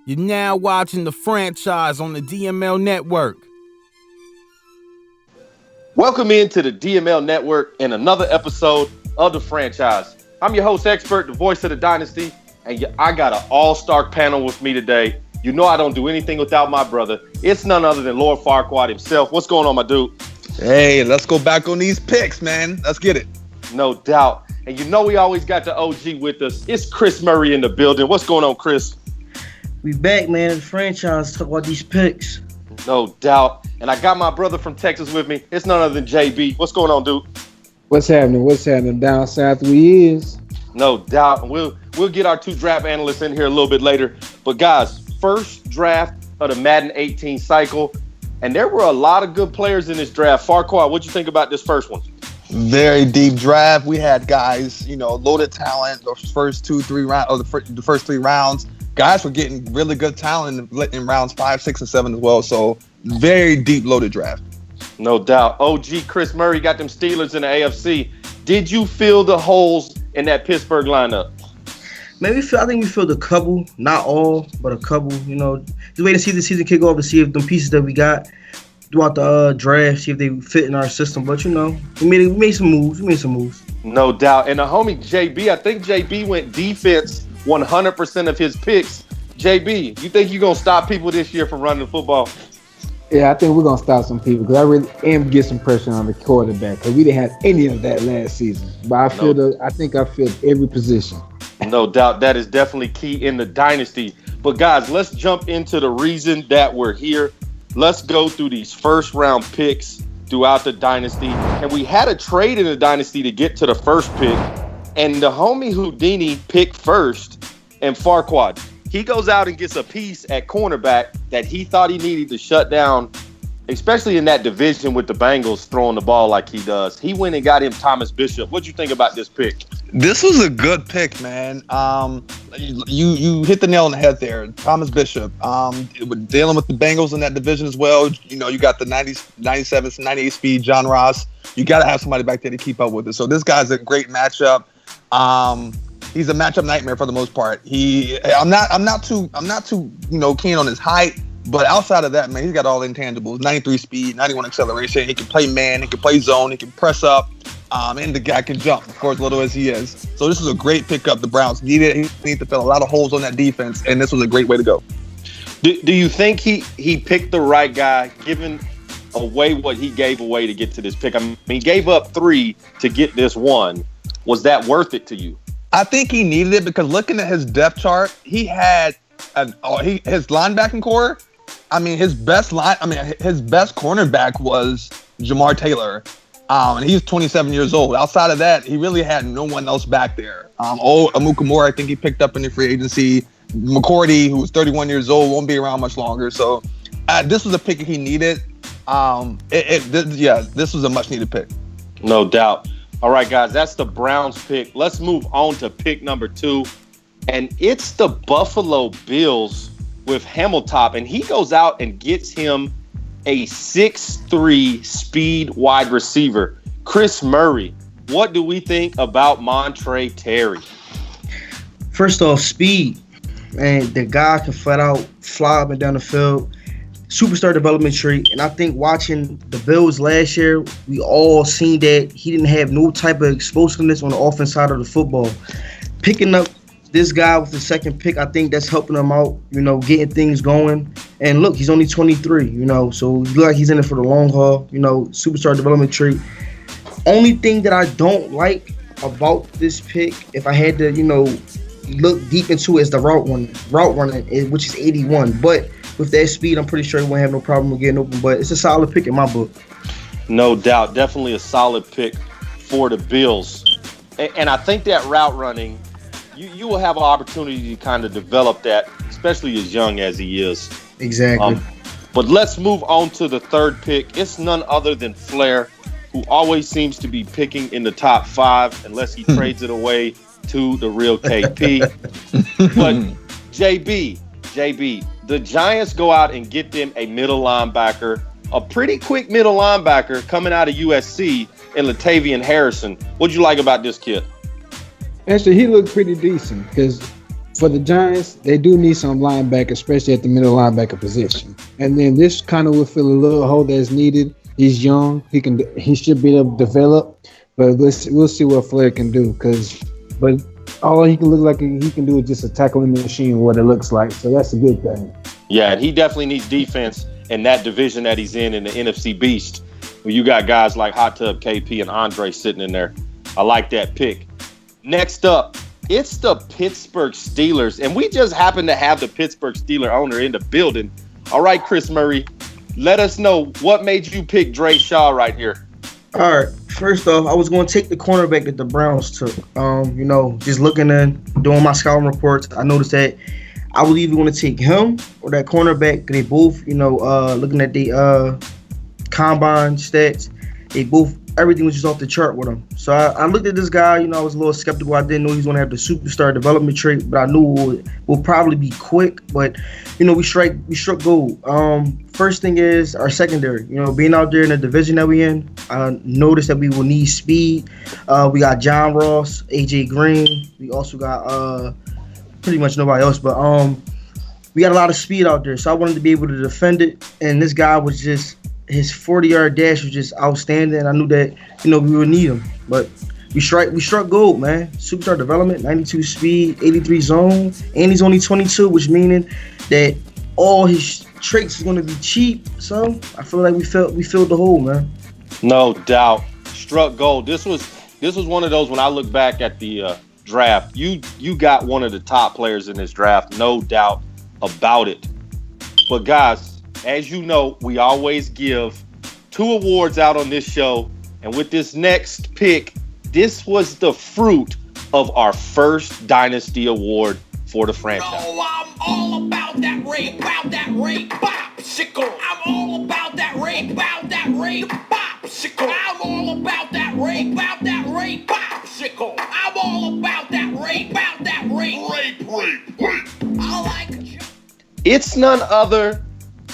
You're now watching The Franchise on the DML Network. Welcome into the DML Network and another episode of The Franchise. I'm your host expert, the voice of the Dynasty, and I got an all-star panel with me today. You know I don't do anything without my brother. It's none other than Lord Farquaad himself. What's going on, my dude? Hey, let's go back on these picks, man. Let's get it. No doubt. And you know we always got the OG with us. It's Chris Murray in the building. What's going on, Chris? We back, man. The franchise talk about these picks. No doubt. And I got my brother from Texas with me. It's none other than JB. What's going on, dude? What's happening? Down south we is. No doubt. And we'll get our two draft analysts in here a little bit later. But guys, first draft of the Madden 18 cycle. And there were a lot of good players in this draft. Farquaad, what'd you think about this first one? Very deep draft. We had guys, loaded talent. The first 2-3 rounds, or the first 3 rounds. Guys were getting really good talent in rounds 5, 6, and 7 as well. So very deep loaded draft. No doubt. OG Chris Murray got them Steelers in the AFC. Did you feel the holes in that Pittsburgh lineup? Man, I think we filled a couple, not all, but a couple. Just wait to see the season kick off to see if the pieces that we got throughout the draft, see if they fit in our system. But we made some moves. No doubt. And the homie JB, I think JB went defense 100% of his picks. JB, you think you're going to stop people this year from running the football? Yeah, I think we're going to stop some people because I really am get some pressure on the quarterback because we didn't have any of that last season. But I think I filled every position. No doubt. That is definitely key in the dynasty. But guys, let's jump into the reason that we're here. Let's go through these first round picks throughout the dynasty. And we had a trade in the dynasty to get to the first pick. And the homie Houdini picked first, and Farquaad, he goes out and gets a piece at cornerback that he thought he needed to shut down, especially in that division with the Bengals throwing the ball like he does. He went and got him Thomas Bishop. What'd you think about this pick? This was a good pick, man. You hit the nail on the head there. Thomas Bishop. Dealing with the Bengals in that division as well. You got the 97, 98 speed John Ross. You got to have somebody back there to keep up with it. So this guy's a great matchup. He's a matchup nightmare for the most part. I'm not too keen on his height, but outside of that, man, he's got all intangibles. 93 speed, 91 acceleration. He can play man, he can play zone, he can press up, and the guy can jump, of course, little as he is. So this is a great pickup. The Browns need to fill a lot of holes on that defense, and this was a great way to go. Do you think he picked the right guy, given away what he gave away to get to this pick? I mean, he gave up 3 to get this 1. Was that worth it to you? I think he needed it because looking at his depth chart, he had his linebacking core. His best cornerback was Jamar Taylor, and he's 27 years old. Outside of that, he really had no one else back there. Amukamura, I think he picked up in the free agency. McCourty, who was 31 years old, won't be around much longer. So this was a pick he needed. This was a much needed pick. No doubt. All right, guys, that's the Browns pick. Let's move on to pick number 2. And it's the Buffalo Bills with Hamilton. And he goes out and gets him a 6'3" speed wide receiver. Chris Murray, what do we think about Montre Terry? First off, speed. Man, the guy can flat out fly up and down the field. Superstar development tree, and I think watching the Bills last year, we all seen that he didn't have no type of explosiveness on the offense side of the football. Picking up this guy with the second pick, I think that's helping him out, getting things going. And look, he's only 23, so he look like he's in it for the long haul, superstar development tree. Only thing that I don't like about this pick, if I had to, look deep into it, is the route running, which is 81, but with that speed, I'm pretty sure he won't have no problem with getting open, but it's a solid pick in my book. No doubt. Definitely a solid pick for the Bills. And I think that route running, you will have an opportunity to kind of develop that, especially as young as he is. Exactly. But let's move on to the third pick. It's none other than Flair, who always seems to be picking in the top 5 unless he trades it away to the real KP. But JB, the Giants go out and get them a middle linebacker, a pretty quick middle linebacker coming out of USC in Latavian Harrison. What'd you like about this kid? Actually, he looked pretty decent because for the Giants, they do need some linebacker, especially at the middle linebacker position. And then this kind of will fill a little hole that's needed. He's young. He should be able to develop, but we'll see what Flair can do. But all he can look like he can do is just a tackling machine, what it looks like. So that's a good thing. Yeah, and he definitely needs defense in that division that he's in the NFC Beast. Where you got guys like Hot Tub KP and Andre sitting in there. I like that pick. Next up, it's the Pittsburgh Steelers, and we just happen to have the Pittsburgh Steelers owner in the building. All right, Chris Murray, let us know what made you pick Dre Shaw right here. All right. First off, I was going to take the cornerback that the Browns took. Just looking and doing my scouting reports, I noticed that I was either going to take him or that cornerback. They both, looking at the combine stats, everything was just off the chart with him. So I looked at this guy, I was a little skeptical. I didn't know he was going to have the superstar development trait, but I knew it would probably be quick. But, we struck gold. First thing is our secondary. Being out there in the division that we in, I noticed that we will need speed. We got John Ross, AJ Green. We also got pretty much nobody else, but we got a lot of speed out there. So I wanted to be able to defend it, and this guy was just his 40-yard dash was just outstanding. I knew that we would need him, but we struck gold, man. Superstar development, 92 speed, 83 zone, and he's only 22, which meaning that all his traits is going to be cheap. So I feel like we filled the hole, man. No doubt, struck gold. This was one of those when I look back at the draft. You got one of the top players in this draft, no doubt about it. But guys, as you know, we always give 2 awards out on this show. And with this next pick, this was the fruit of our first Dynasty Award for the franchise. No, I'm all about that rape, popsicle. I'm all about that rape, popsicle. I'm all about that rape, popsicle. I'm all about that rape, I like it. It's none other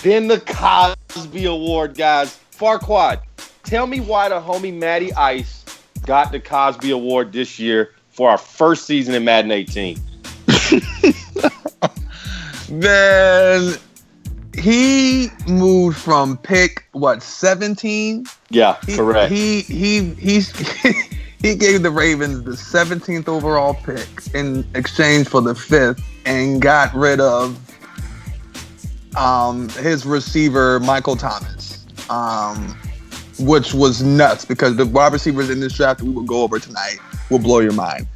than the Cosby Award, guys. Farquad, tell me why the homie Matty Ice got the Cosby Award this year for our first season in Madden 18. Man, he moved from pick 17? Yeah, correct. He gave the Ravens the 17th overall pick in exchange for the 5th and got rid of his receiver Michael Thomas, which was nuts because the wide receivers in this draft that we will go over tonight will blow your mind.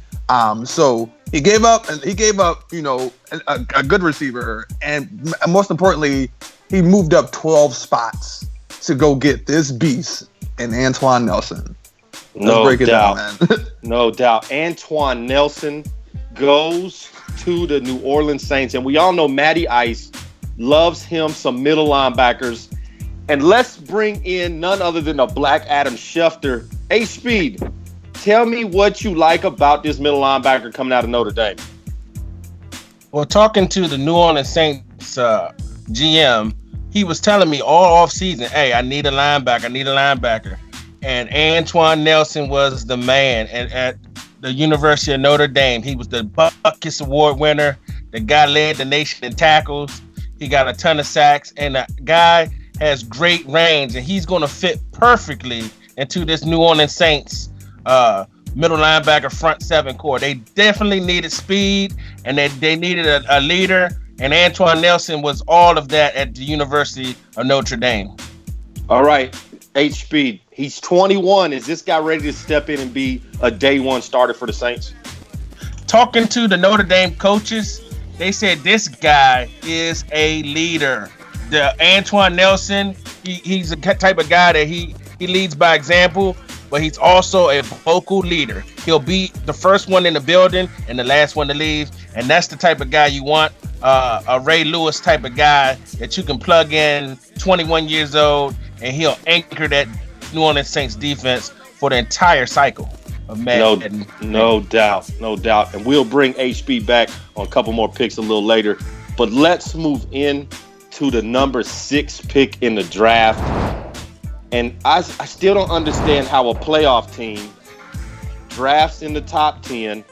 So he gave up, a good receiver, and most importantly, he moved up 12 spots to go get this beast in Antoine Nelson. Let's break it down, man. No doubt. Antoine Nelson goes to the New Orleans Saints, and we all know Matty Ice loves him some middle linebackers. And let's bring in none other than a black Adam Schefter. Hey, Speed, tell me what you like about this middle linebacker coming out of Notre Dame. Well, talking to the New Orleans Saints GM, he was telling me all offseason, hey, I need a linebacker. And Antoine Nelson was the man. And at the University of Notre Dame, he was the Butkus Award winner. The guy led the nation in tackles. He got a ton of sacks. And the guy has great range. And he's going to fit perfectly into this New Orleans Saints middle linebacker front 7 core. They definitely needed speed, and they needed a leader. And Antoine Nelson was all of that at the University of Notre Dame. All right, H-Speed. He's 21. Is this guy ready to step in and be a day one starter for the Saints? Talking to the Notre Dame coaches, they said this guy is a leader. The Antoine Nelson, he's the type of guy that he leads by example, but he's also a vocal leader. He'll be the first one in the building and the last one to leave, and that's the type of guy you want. A Ray Lewis type of guy that you can plug in, 21 years old, and he'll anchor that New Orleans Saints defense for the entire cycle of Madden. No doubt. And we'll bring HB back on a couple more picks a little later. But let's move in to the number 6 pick in the draft. And I still don't understand how a playoff team drafts in the top 10,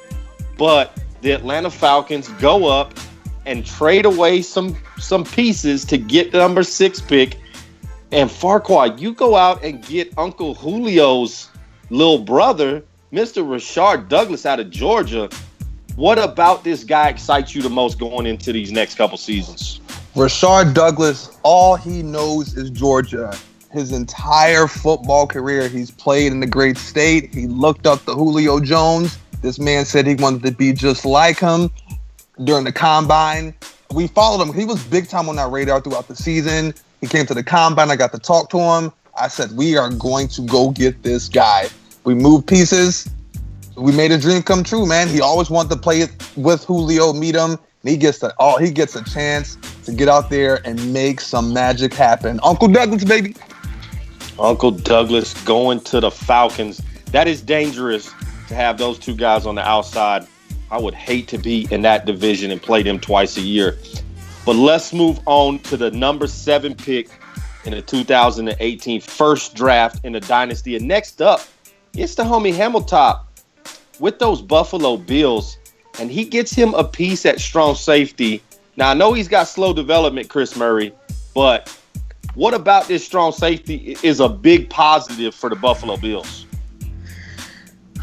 but the Atlanta Falcons go up and trade away some pieces to get the number 6 pick. And Farquaad, you go out and get Uncle Julio's little brother, Mr. Rashard Douglas out of Georgia. What about this guy excites you the most going into these next couple seasons? Rashard Douglas, all he knows is Georgia. His entire football career, he's played in the great state. He looked up to Julio Jones. This man said he wanted to be just like him during the combine. We followed him. He was big time on our radar throughout the season. He came to the combine. I got to talk to him. I said, we are going to go get this guy. We moved pieces. We made a dream come true, man. He always wanted to play it with Julio, meet him. And he gets a chance to get out there and make some magic happen. Uncle Douglas, baby. Uncle Douglas going to the Falcons. That is dangerous to have those two guys on the outside. I would hate to be in that division and play them twice a year. But let's move on to the number 7 pick in the 2018 first draft in the Dynasty. And next up, it's the homie Hamilton with those Buffalo Bills. And he gets him a piece at strong safety. Now, I know he's got slow development, Chris Murray, but what about this strong safety is a big positive for the Buffalo Bills?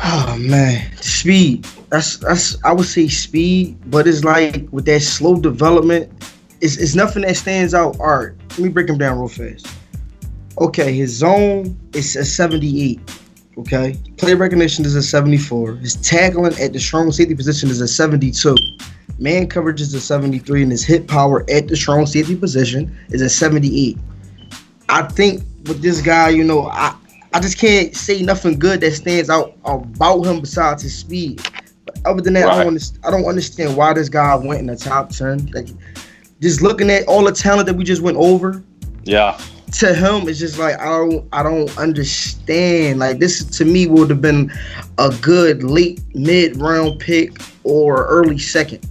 Oh man, speed. That's I would say speed, but it's like with that slow development, it's nothing that stands out. All right, let me break him down real fast. Okay, his zone is a 78. Okay, play recognition is a 74. His tackling at the strong safety position is a 72. Man coverage is a 73, and his hit power at the strong safety position is a 78. I think with this guy, I just can't say nothing good that stands out about him besides his speed. But other than that, right. I don't understand why this guy went in the top 10. Like, just looking at all the talent that we just went over. Yeah. To him, it's just like I don't understand. Like, this to me would have been a good late mid-round pick or early second.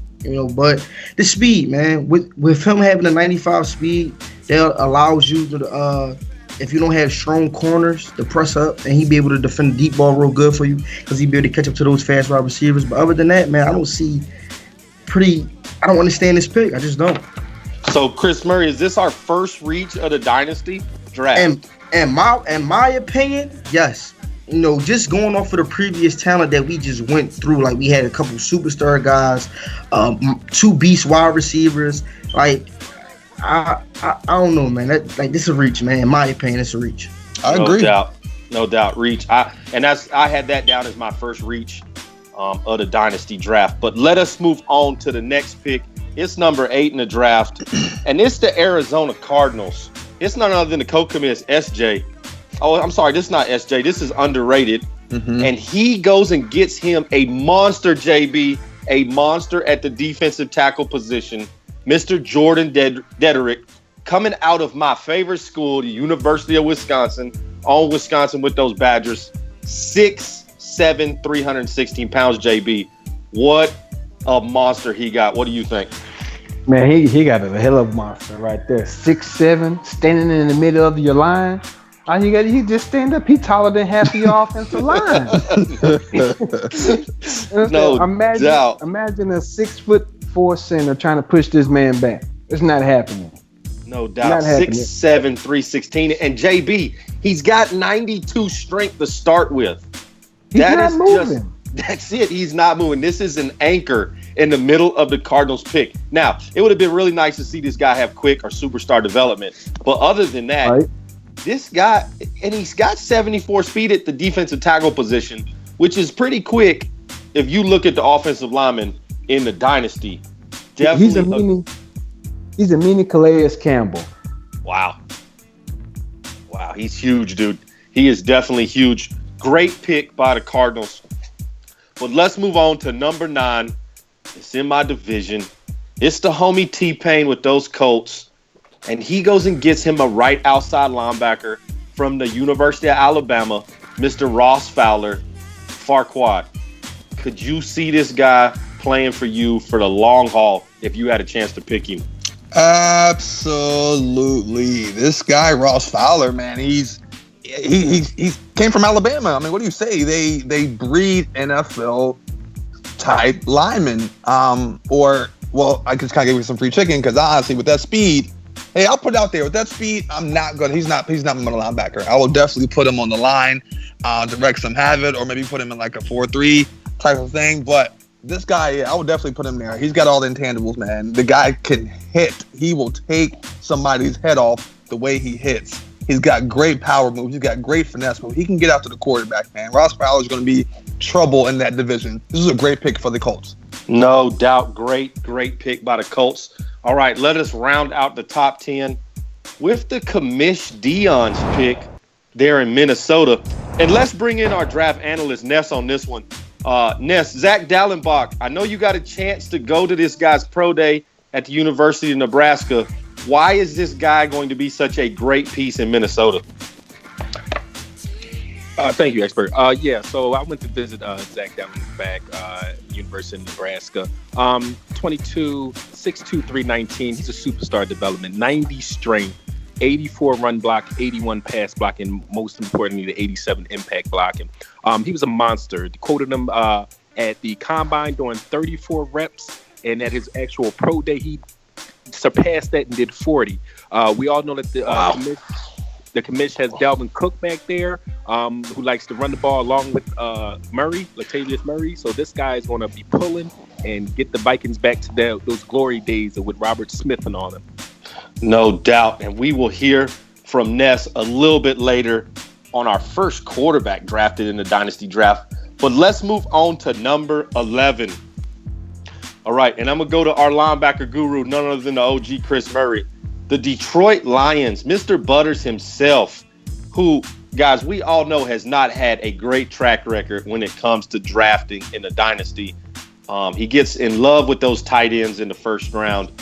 But the speed, man, with him having a 95 speed, that allows you to if you don't have strong corners to press up, and he'd be able to defend the deep ball real good for you because he'd be able to catch up to those fast wide receivers. But other than that, man, I don't understand this pick. I just don't. So, Chris Murray, is this our first reach of the Dynasty draft? And my opinion, yes. Just going off of the previous talent that we just went through, like we had a couple superstar guys, 2 beast wide receivers. Like, I don't know, man. This is a reach, man. In my opinion, it's a reach. I agree. No doubt, reach. I had that down as my first reach of the Dynasty draft. But let us move on to the next pick. It's number 8 in the draft, and it's the Arizona Cardinals. It's none other than the co-commit SJ. Oh, I'm sorry, this is not SJ. This is underrated. Mm-hmm. And he goes and gets him a monster, JB, a monster at the defensive tackle position, Mr. Jordan Dederick, coming out of my favorite school, the University of Wisconsin, on Wisconsin with those Badgers. 6'7", 316 pounds, JB. What a monster he got. What do you think? Man, he got a hell of a monster right there. 6'7", standing in the middle of your line. All you got, he just stand up. He taller than half of your offensive line. No doubt. Imagine a 6'4" center trying to push this man back. It's not happening. No doubt. 6'7", 316. And JB, he's got 92 strength to start with. He's not moving. That's it. He's not moving. This is an anchor in the middle of the Cardinals pick. Now, it would have been really nice to see this guy have quick or superstar development. But other than that, right. This guy, and he's got 74 speed at the defensive tackle position, which is pretty quick if you look at the offensive lineman in the Dynasty. Definitely. He's a mini Calais Campbell. Wow, he's huge, dude. He is definitely huge. Great pick by the Cardinals. But let's move on to number 9. It's in my division. It's the homie T-Pain with those Colts. And he goes and gets him a right outside linebacker from the University of Alabama, Mr. Ross Fowler. Farquaad, could you see this guy playing for you for the long haul if you had a chance to pick him? Absolutely. This guy, Ross Fowler, man, he came from Alabama. I mean, what do you say? They breed NFL type lineman. Or I just kind of gave you some free chicken because honestly, with that speed, hey, I'll put it out there. With that speed, he's not my middle linebacker. I will definitely put him on the line, direct some havoc, or maybe put him in like a 4-3 type of thing. But this guy, yeah, I would definitely put him there. He's got all the intangibles, man. The guy can hit. He will take somebody's head off the way he hits. He's got great power moves. He's got great finesse moves. He can get out to the quarterback, man. Ross Fowler is going to be trouble in that division. This is a great pick for the Colts. No doubt. Great pick by the Colts. All right, let us round out the top 10 with the Commish Dion's pick there in Minnesota. And let's bring in our draft analyst, Ness, on this one. Ness, Zach Dallenbach, I know you got a chance to go to this guy's pro day at the University of Nebraska. Why is this guy going to be such a great piece in Minnesota? Thank you, expert. So I went to visit Zach Dallenbach, University of Nebraska. 22, 6'2", 319. He's a superstar development, 90 strength, 84 run block, 81 pass block, and most importantly, the 87 impact blocking. He was a monster. They quoted him at the combine doing 34 reps, and at his actual pro day, he surpassed that and did 40. We all know that the commish has Dalvin Cook back there, who likes to run the ball along with Latavius Murray. So this guy is going to be pulling and get the Vikings back to those glory days with Robert Smith and all them. No doubt. And we will hear from Ness a little bit later on our first quarterback drafted in the Dynasty draft. But let's move on to number 11. All right, and I'm going to go to our linebacker guru, none other than the OG Chris Murray. The Detroit Lions, Mr. Butters himself, who, guys, we all know has not had a great track record when it comes to drafting in the Dynasty. He gets in love with those tight ends in the first round,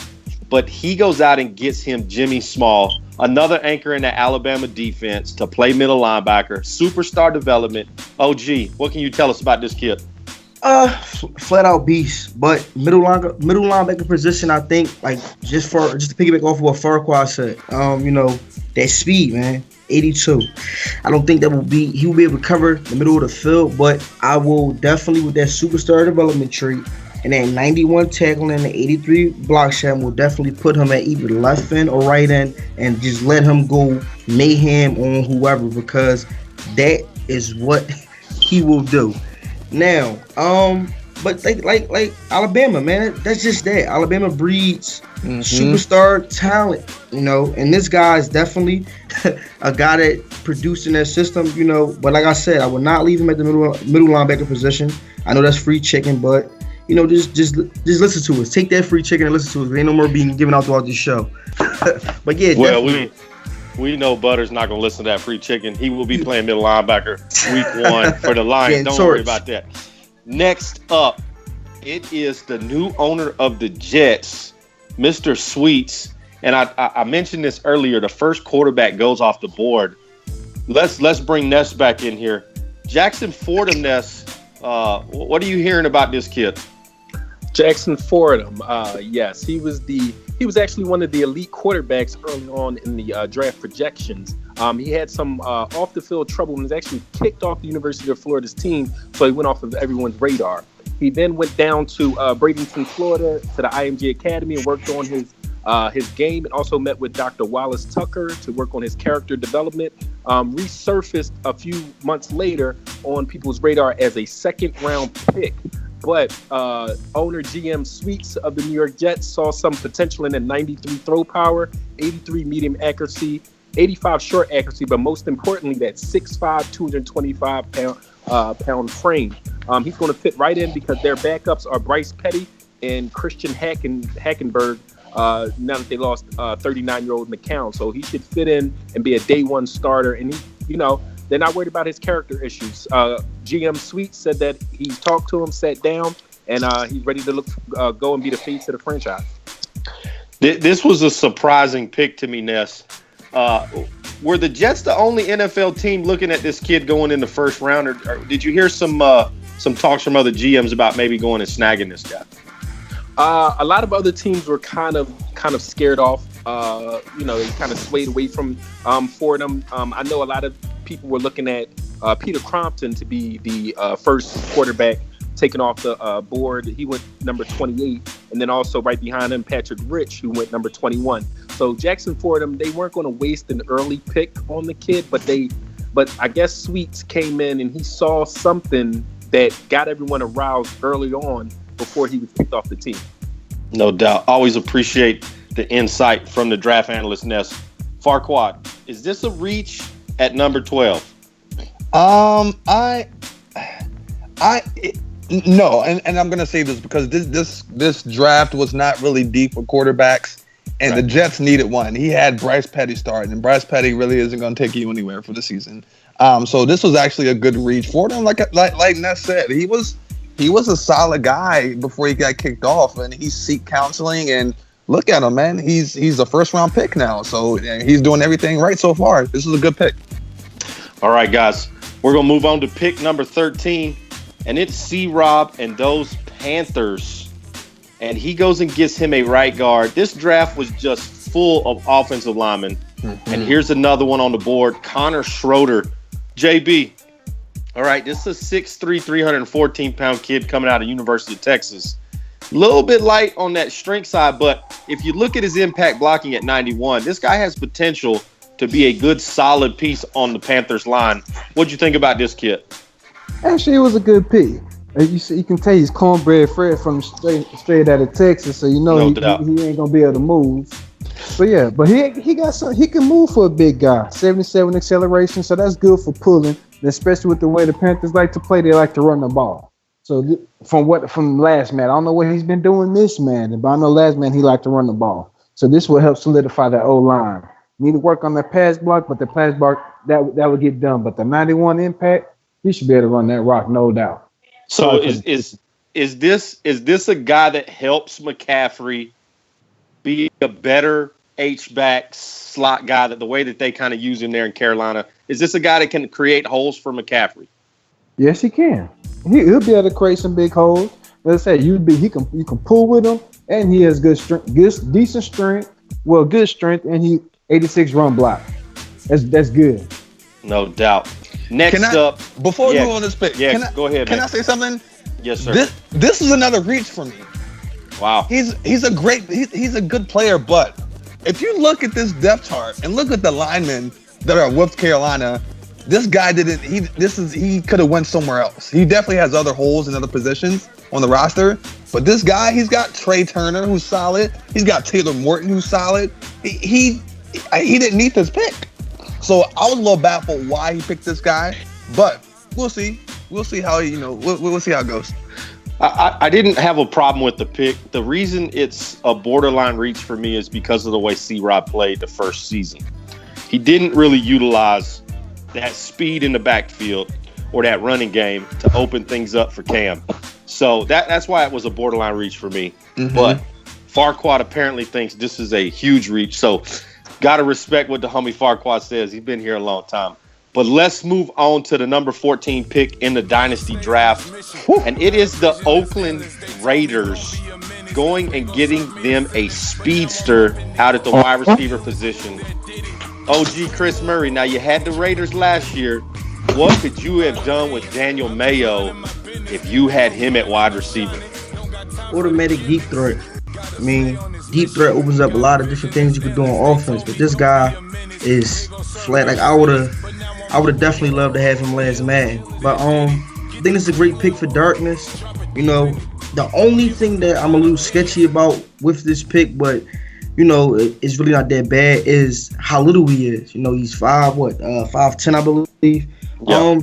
but he goes out and gets him Jimmy Small, another anchor in the Alabama defense to play middle linebacker, superstar development. OG, what can you tell us about this kid? Flat out beast, but middle linebacker position. I think just to piggyback off of what Farquhar said, that speed, man, 82. I don't think he will be able to cover the middle of the field, but I will definitely with that superstar development trait and that 91 tackling and the 83 block shot will definitely put him at either the left end or right end and just let him go mayhem on whoever because that is what he will do. Now, but like Alabama, man, that's just that. Alabama breeds superstar talent, and this guy is definitely a guy that produced in their system, But like I said, I would not leave him at the middle linebacker position. I know that's free chicken, but just listen to us. Take that free chicken and listen to us. There ain't no more being given out throughout this show. But yeah, well, we know Butter's not going to listen to that free chicken. He will be playing middle linebacker week 1 for the Lions. Don't worry about that. Next up, it is the new owner of the Jets, Mr. Sweets. And I mentioned this earlier. The first quarterback goes off the board. Let's bring Ness back in here. Jackson Fordham, Ness, what are you hearing about this kid? Jackson Fordham, yes, he was actually one of the elite quarterbacks early on in the draft projections. He had some off the field trouble and was actually kicked off the University of Florida's team, so he went off of everyone's radar. He then went down to Bradenton, Florida, to the IMG Academy and worked on his game, and also met with Dr. Wallace Tucker to work on his character development. Resurfaced a few months later on people's radar as a second-round pick. But owner GM Sweets of the New York Jets saw some potential in the 93 throw power, 83 medium accuracy, 85 short accuracy, but most importantly, that 6'5", 225 pound frame. He's going to fit right in because their backups are Bryce Petty and Christian Hackenberg. Now that they lost 39-year-old McCown, so he should fit in and be a day one starter. And they're not worried about his character issues. GM Sweet said that he's talked to him, sat down, and he's ready to go and be the face of the franchise. This was a surprising pick to me, Ness. Were the Jets the only NFL team looking at this kid going in the first round, or did you hear some talks from other GMs about maybe going and snagging this guy? A lot of other teams were kind of scared off. They kind of swayed away from Fordham. I know a lot of people were looking at Peter Crompton to be the first quarterback taken off the board. He went number 28, and then also right behind him, Patrick Rich, who went number 21. So Jackson Fordham, they weren't going to waste an early pick on the kid, but I guess Sweets came in and he saw something that got everyone aroused early on before he was kicked off the team. No doubt. Always appreciate the insight from the draft analyst Ness. Farquad, is this a reach at number 12? No, and I'm gonna say this because this draft was not really deep for quarterbacks, and the Jets needed one. He had Bryce Petty starting, and Bryce Petty really isn't gonna take you anywhere for the season. So this was actually a good reach for him. Like Ness said, he was a solid guy before he got kicked off, and he's seek counseling. And look at him, man. He's a first round pick now, so he's doing everything right so far. This is a good pick. All right, guys, we're gonna move on to pick number 13, and it's C-Rob and those Panthers. And he goes and gets him a right guard. This draft was just full of offensive linemen. Mm-hmm. And here's another one on the board, Connor Schroeder. JB, all right, this is a 6'3", 314-pound kid coming out of University of Texas. A little bit light on that strength side, but if you look at his impact blocking at 91, this guy has potential to be a good, solid piece on the Panthers line. What'd you think about this kid? Actually, it was a good pick. You can tell he's cornbread Fred from straight out of Texas, so you know he ain't gonna be able to move. But yeah, but he got some. He can move for a big guy. 77 acceleration, so that's good for pulling. Especially with the way the Panthers like to play, they like to run the ball. So from last man, I don't know what he's been doing this man, but I know last man he liked to run the ball. So this will help solidify that O line. Need to work on that pass block, but the pass block that will get done. But the 91 impact, he should be able to run that rock, no doubt. So is this a guy that helps McCaffrey be a better H-back slot guy, that the way that they kind of use him there in Carolina? Is this a guy that can create holes for McCaffrey? Yes, he can. He'll be able to create some big holes. Let's say you can pull with him, and he has good strength, decent strength. Well, good strength, and he 86 run block. That's good. No doubt. Next up, before we move on this pick, go ahead. Can I say something? Yes, sir. This is another reach for me. Wow. He's a good player, but if you look at this depth chart and look at the linemen that are with Carolina, this guy he could have went somewhere else. He definitely has other holes in other positions on the roster, but this guy, he's got Trey Turner, who's solid. He's got Taylor Morton, who's solid. He didn't need this pick. So I was a little baffled why he picked this guy, but we'll see. We'll see how we'll see how it goes. I didn't have a problem with the pick. The reason it's a borderline reach for me is because of the way C-Rob played the first season. He didn't really utilize that speed in the backfield or that running game to open things up for Cam. So that's why it was a borderline reach for me. Mm-hmm. But Farquad apparently thinks this is a huge reach. So got to respect what the homie Farquad says. He's been here a long time. But let's move on to the number 14 pick in the Dynasty draft. And it is the Oakland Raiders going and getting them a speedster out at the wide receiver position. OG Chris Murray. Now, you had the Raiders last year. What could you have done with Daniel Mayo if you had him at wide receiver? Automatic deep threat. I mean, deep threat opens up a lot of different things you could do on offense, but this guy is flat. Like I would have definitely loved to have him last Madden. But I think it's a great pick for darkness. You know, the only thing that I'm a little sketchy about with this pick, but you know, it's really not that bad, is how little he is. You know, he's 5'10", I believe. Yeah.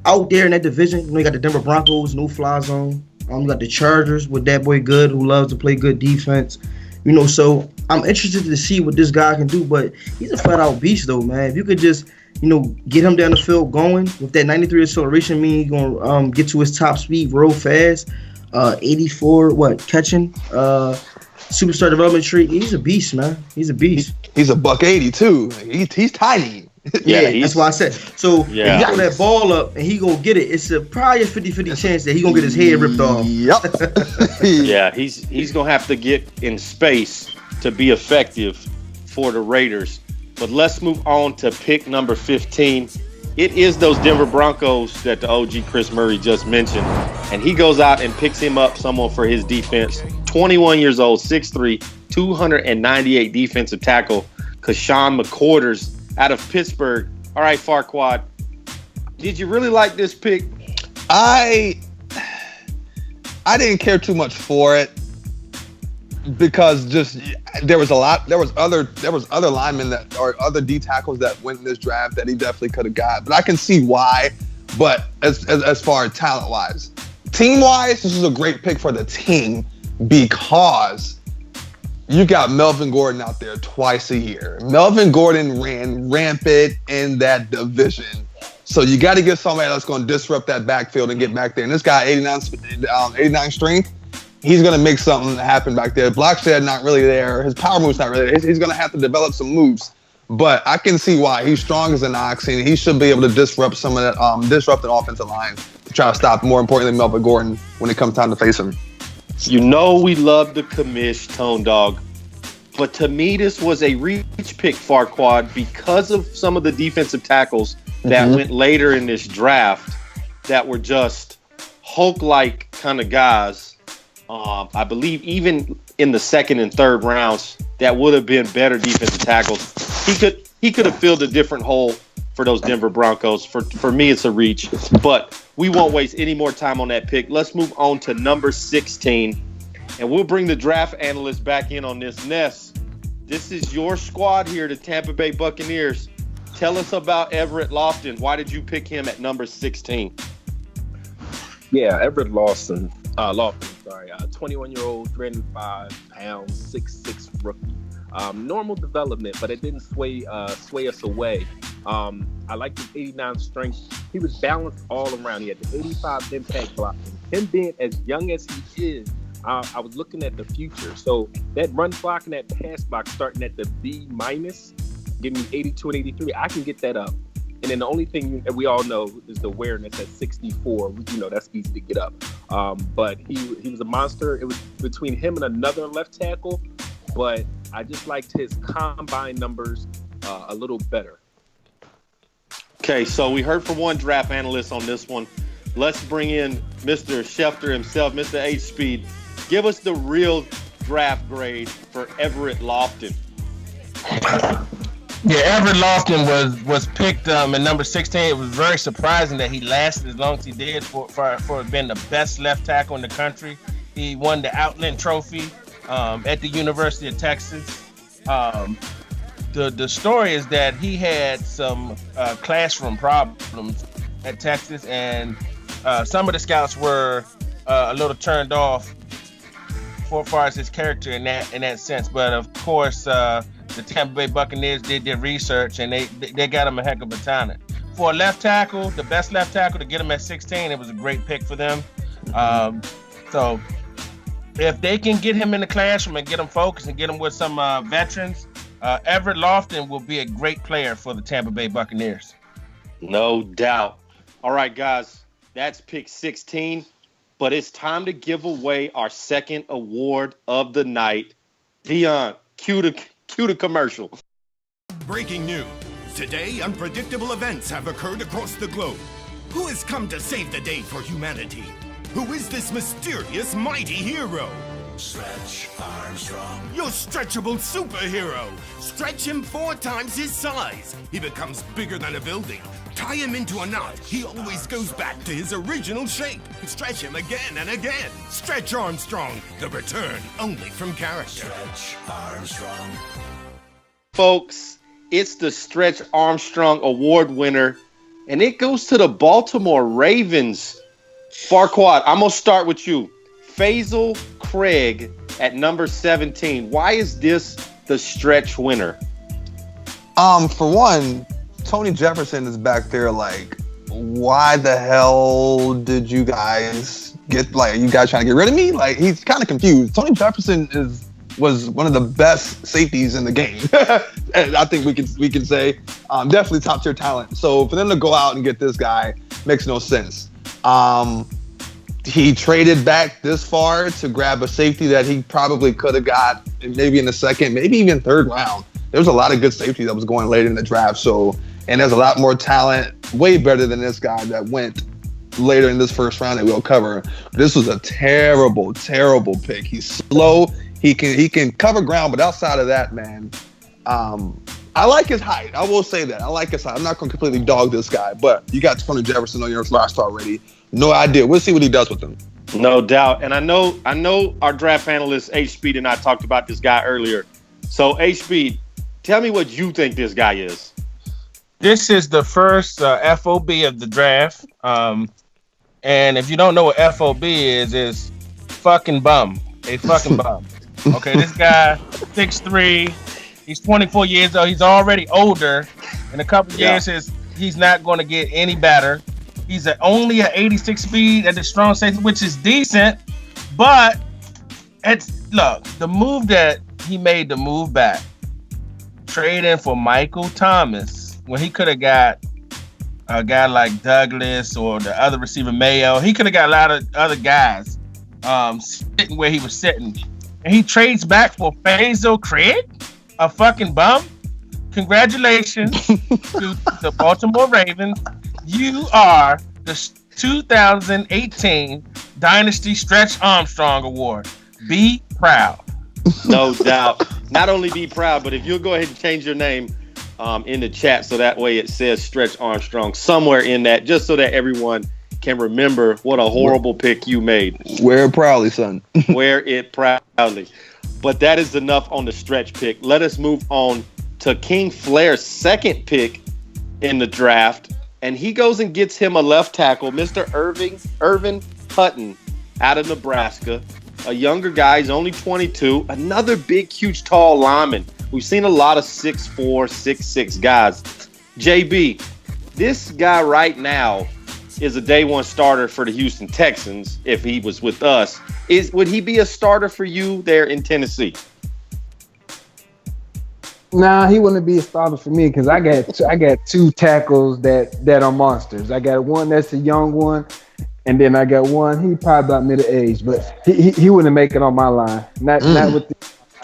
Out there in that division, you know, you got the Denver Broncos, no fly zone. You got the Chargers with that boy Good, who loves to play good defense. You know, so I'm interested to see what this guy can do, but he's a flat-out beast, though, man. If you could just, you know, get him down the field going with that 93 acceleration, he's going to get to his top speed real fast. 84, catching, superstar development tree. He's a beast, man. He's a beast. He's a $180 too. He's tiny. Yeah, that's why I said. So if you throw that ball up and he gonna get it, it's probably a 50-50 chance that he gonna get his head ripped off. Yep. Yeah, he's gonna have to get in space to be effective for the Raiders. But let's move on to pick number 15. It is those Denver Broncos that the OG Chris Murray just mentioned. and he goes out and picks him up someone for his defense. 21 years old, 6'3", 298 defensive tackle, Kashawn McCorders out of Pittsburgh. All right, Farquad, did you really like this pick? I didn't care too much for it because just there was other linemen that or other D tackles that went in this draft that he definitely could have got. But I can see why. But as far as talent wise, team wise, this is a great pick for the team because you got Melvin Gordon out there twice a year. Melvin Gordon ran rampant in that division. So you got to get somebody that's going to disrupt that backfield and get back there. And this guy, 89 strength, he's going to make something happen back there. Blockshed not really there. His power move's not really there. He's going to have to develop some moves. But I can see why. He's strong as an ox, and he should be able to disrupt some of that, disrupt an offensive line to try to stop, more importantly, Melvin Gordon when it comes time to face him. You know we love the commish, Tone Dog. But to me, this was a reach pick, Farquad, because of some of the defensive tackles that went later in this draft that were just Hulk-like kind of guys. I believe even in the second and third rounds, that would have been better defensive tackles. He could have filled a different hole for those Denver Broncos. For me, it's a reach. But we won't waste any more time on that pick. Let's move on to number 16. And we'll bring the draft analyst back in on this. Ness, this is your squad here, the Tampa Bay Buccaneers. Tell us about Everett Lofton. Why did you pick him at number 16? Yeah, Everett Lofton, 21-year-old, 305 pounds, 6'6" rookie. Normal development, but it didn't sway us away. I liked his 89 strength. He was balanced all around. He had the 85 impact blocking. Him being as young as he is, I was looking at the future. So that run block and that pass block starting at the B-, give me 82 and 83. I can get that up. And then the only thing we all know is the awareness at 64. You know, that's easy to get up. But he was a monster. It was between him and another left tackle. But I just liked his combine numbers a little better. Okay, so we heard from one draft analyst on this one. Let's bring in Mr. Schefter himself, Mr. H-Speed. Give us the real draft grade for Everett Lofton. Yeah, Everett Lofton was picked at number 16. It was very surprising that he lasted as long as he did for being the best left tackle in the country. He won the Outland Trophy at the University of Texas. The story is that he had some classroom problems at Texas, and some of the scouts were a little turned off as far as his character in that sense. But of course, the Tampa Bay Buccaneers did their research, and they got him a heck of a talent. For a left tackle, the best left tackle, to get him at 16, it was a great pick for them. So if they can get him in the classroom and get him focused and get him with some veterans, Everett Lofton will be a great player for the Tampa Bay Buccaneers. No doubt. All right, guys, that's pick 16. But it's time to give away our second award of the night. Dion, cue the commercial. Breaking news. Today, unpredictable events have occurred across the globe. Who has come to save the day for humanity? Who is this mysterious mighty hero? Stretch Armstrong. Your stretchable superhero. Stretch him 4 times his size. He becomes bigger than a building. Tie him into a knot. He always goes back to his original shape. Stretch him again and again. Stretch Armstrong. The return only from character. Stretch Armstrong. Folks, it's the Stretch Armstrong Award winner, and it goes to the Baltimore Ravens. Farquad, I'm going to start with you. Faisal Craig at number 17. Why is this the Stretch winner? For one, Tony Jefferson is back there like, why the hell did you guys are you guys trying to get rid of me? Like, he's kind of confused. Tony Jefferson was one of the best safeties in the game. And I think we can say definitely top tier talent. So for them to go out and get this guy makes no sense. He traded back this far to grab a safety that he probably could have got maybe in the second, maybe even third round. There was a lot of good safety that was going late in the draft. So, and there's a lot more talent, way better than this guy that went later in this first round that we'll cover. This was a terrible, terrible pick. He's slow. He can cover ground, but outside of that, man, I like his height. I will say that. I like his height. I'm not going to completely dog this guy, but you got Tony Jefferson on your roster already. No idea. We'll see what he does with him. No doubt. And I know our draft analyst, H-Speed, and I talked about this guy earlier. So, H-Speed, tell me what you think this guy is. This is the first FOB of the draft. And if you don't know what FOB is fucking bum. A fucking bum. Okay, this guy, 6'3", he's 24 years old. He's already older. In a couple of years, he's not going to get any better. He's only an 86 speed at the strong safety, which is decent. But look, the move that he made to move back, trading for Michael Thomas, when he could have got a guy like Douglas or the other receiver Mayo, he could have got a lot of other guys sitting where he was sitting. And he trades back for Faisal Craig, a fucking bum. Congratulations to the Baltimore Ravens. You are the 2018 Dynasty Stretch Armstrong Award. Be proud. No doubt. Not only be proud, but if you'll go ahead and change your name in the chat so that way it says Stretch Armstrong somewhere in that, just so that everyone can remember what a horrible pick you made. Wear it proudly, son. Wear it proudly. But that is enough on the stretch pick. Let us move on to King Flair's second pick in the draft. And he goes and gets him a left tackle, Mr. Irvin Hutton out of Nebraska. A younger guy, he's only 22. Another big, huge, tall lineman. We've seen a lot of 6'4", 6'6" guys. JB, this guy right now is a day one starter for the Houston Texans if he was with us. Would he be a starter for you there in Tennessee? Nah, he wouldn't be a starter for me because I got two tackles that are monsters. I got one that's a young one, and then I got one, he probably about middle age, but he wouldn't make it on my line. Not with the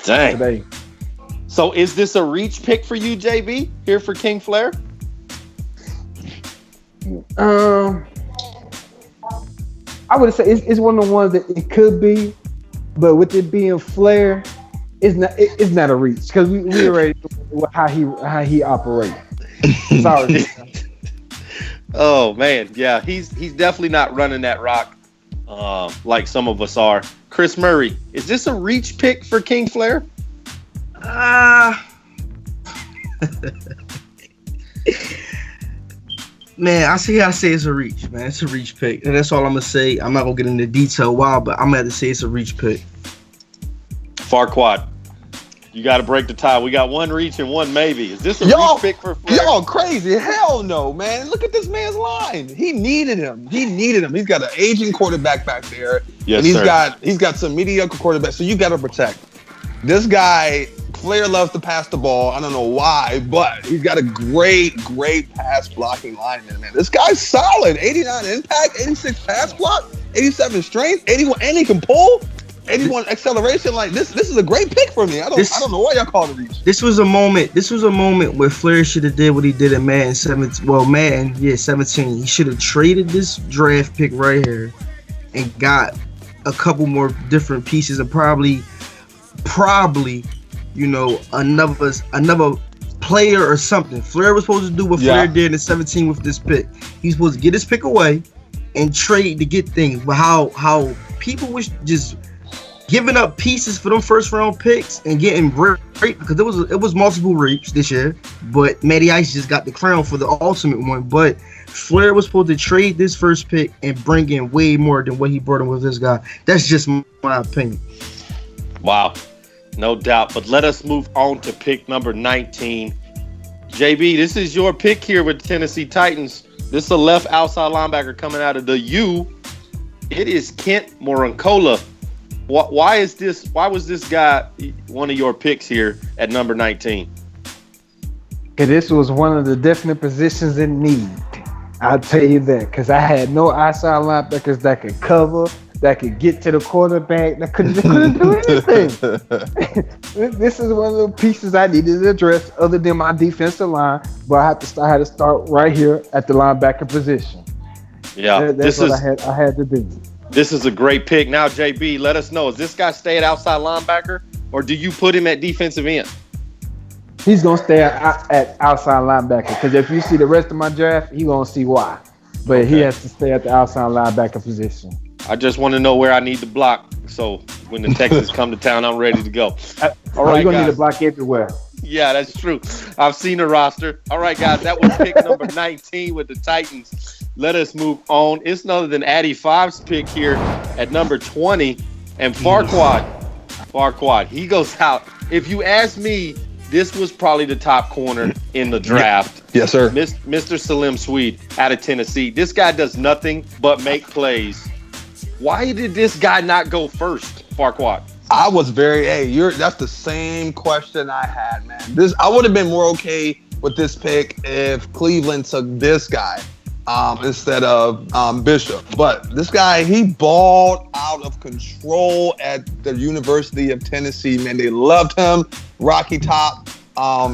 today. So is this a reach pick for you, JB, here for King Flair? I would say it's one of the ones that it could be, but with it being Flair, it's not a reach because we already know how he operates. Sorry. Oh man, yeah, he's definitely not running that rock like some of us are. Chris Murray, is this a reach pick for King Flair? Man, I gotta say it's a reach, man. It's a reach pick. And that's all I'm gonna say. I'm not gonna get into detail why, but I'm gonna have to say it's a reach pick. Farquad, you gotta break the tie. We got one reach and one maybe. Is this a reach pick for Flair? Y'all crazy. Hell no, man. Look at this man's line. He needed him. He's got an aging quarterback back there. Yes, and he's got some mediocre quarterbacks. So you gotta protect. This guy, Flair loves to pass the ball. I don't know why, but he's got a great pass blocking lineman, man. This guy's solid. 89 impact, 86 pass block, 87 strength, 81, and he can pull, 81 acceleration. Like this is a great pick for me. I don't know why y'all call it a reach. This was a moment where Flair should have did what he did in Madden 17. Well, Madden, 17. He should have traded this draft pick right here and got a couple more different pieces and probably, another player or something. Flair was supposed to do what Flair did in 17 with this pick. He's supposed to get his pick away and trade to get things. But how people was just giving up pieces for them first round picks and getting great because it was multiple reaps this year. But Matty Ice just got the crown for the ultimate one. But Flair was supposed to trade this first pick and bring in way more than what he brought in with this guy. That's just my opinion. Wow. No doubt. But let us move on to pick number 19. JB, this is your pick here with the Tennessee Titans. This is a left outside linebacker coming out of the U. It is Kent Moroncola. Why was this guy one of your picks here at number 19? Because this was one of the definite positions in need. I'll tell you that. Because I had no outside linebackers that could cover, that could get to the quarterback, that couldn't do anything. This is one of the pieces I needed to address other than my defensive line, but I had to start right here at the linebacker position. Yeah, That's what I had to do. This is a great pick. Now, JB, let us know, is this guy stay at outside linebacker, or do you put him at defensive end? He's gonna stay at outside linebacker because if you see the rest of my draft, he gonna see why. But he has to stay at the outside linebacker position. I just want to know where I need to block, so when the Texans come to town, I'm ready to go. All right, you're gonna need to block everywhere. Yeah, that's true. I've seen the roster. All right, guys, that was pick number 19 with the Titans. Let us move on. It's none other than Addy 5's pick here at number 20. And Farquad, he goes out. If you ask me, this was probably the top corner in the draft. Yes, sir. Mr. Salim Swede out of Tennessee. This guy does nothing but make plays. Why did this guy not go first, Farquad? I was that's the same question I had, man. I would have been more okay with this pick if Cleveland took this guy instead of Bishop. But this guy, he balled out of control at the University of Tennessee, man. They loved him. Rocky Top.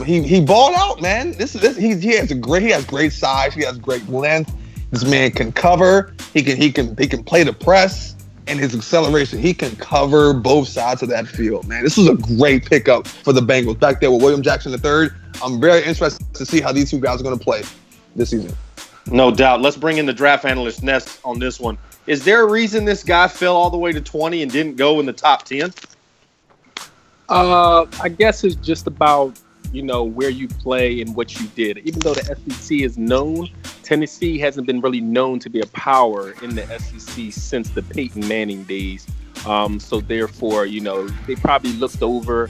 He balled out, man. He has great size. He has great length. This man can cover. He can play the press. And his acceleration, he can cover both sides of that field, man. This was a great pickup for the Bengals back there with William Jackson III. I'm very interested to see how these two guys are going to play this season. No doubt. Let's bring in the draft analyst Ness on this one. Is there a reason this guy fell all the way to 20 and didn't go in the top 10? I guess it's just about, where you play and what you did. Even though the SEC is known, Tennessee hasn't been really known to be a power in the SEC since the Peyton Manning days. So therefore, they probably looked over